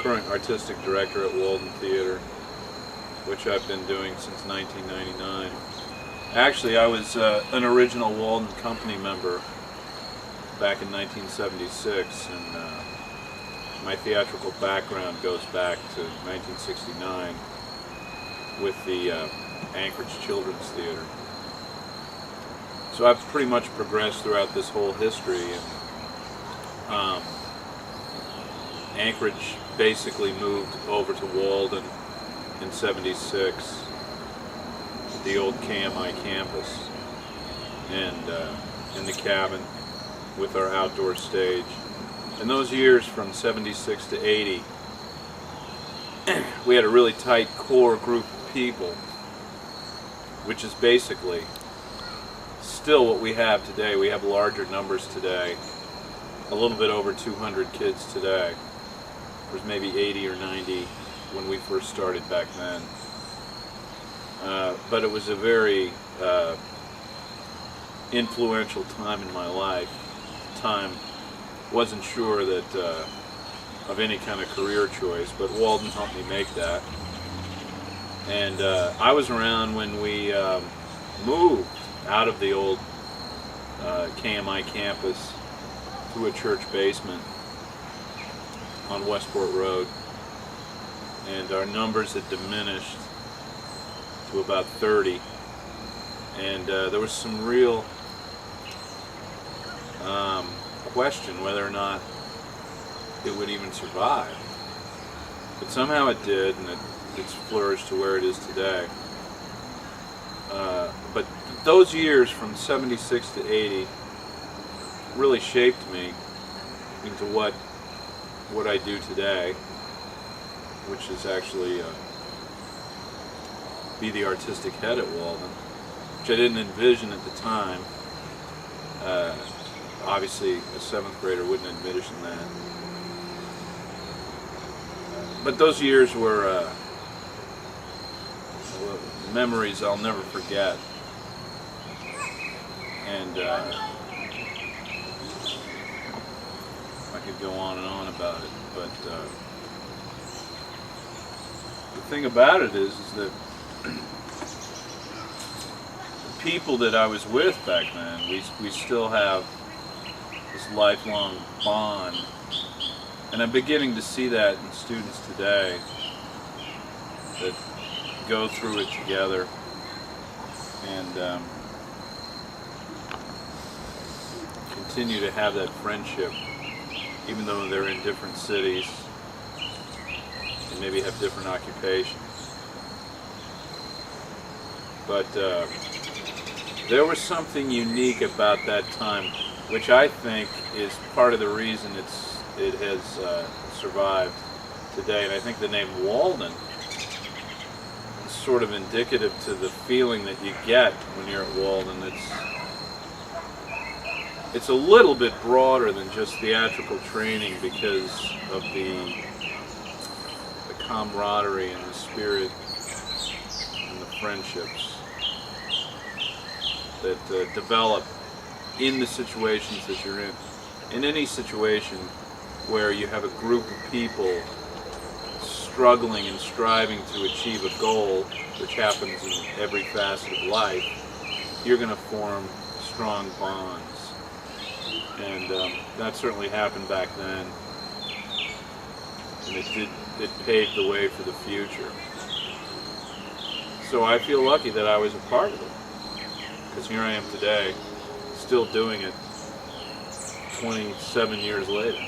current artistic director at Walden Theater, which I've been doing since 1999. Actually, I was an original Walden Company member back in 1976, and my theatrical background goes back to 1969 with the Anchorage Children's Theater. So I've pretty much progressed throughout this whole history, and Anchorage basically moved over to Walden in '76, the old KMI campus, and in the cabin with our outdoor stage. In those years from '76 to '80, we had a really tight core group of people, which is basically still what we have today. We have larger numbers today, a little bit over 200 kids today. There's maybe 80 or 90 when we first started back then. But it was a very influential time in my life. Wasn't sure that of any kind of career choice, but Walden helped me make that. And I was around when we moved out of the old KMI campus to a church basement on Westport Road, and our numbers had diminished to about 30, and there was some real question whether or not it would even survive. But somehow it did, and it's flourished to where it is today. But those years from '76 to '80 really shaped me into what I do today, which is actually be the artistic head at Walden, which I didn't envision at the time. Obviously, a 7th grader wouldn't envision that. But those years were memories I'll never forget. And I could go on and on about it, but the thing about it is that the people that I was with back then, we still have this lifelong bond, and I'm beginning to see that in students today that go through it together, and continue to have that friendship, even though they're in different cities and maybe have different occupations. But there was something unique about that time, which I think is part of the reason it has survived today. And I think the name Walden is sort of indicative to the feeling that you get when you're at Walden. It's a little bit broader than just theatrical training because of the camaraderie and the spirit and the friendships that develop in the situations that you're in. In any situation where you have a group of people struggling and striving to achieve a goal, which happens in every facet of life, you're going to form strong bonds. And that certainly happened back then, and it paved the way for the future. So I feel lucky that I was a part of it, because here I am today, still doing it 27 years later.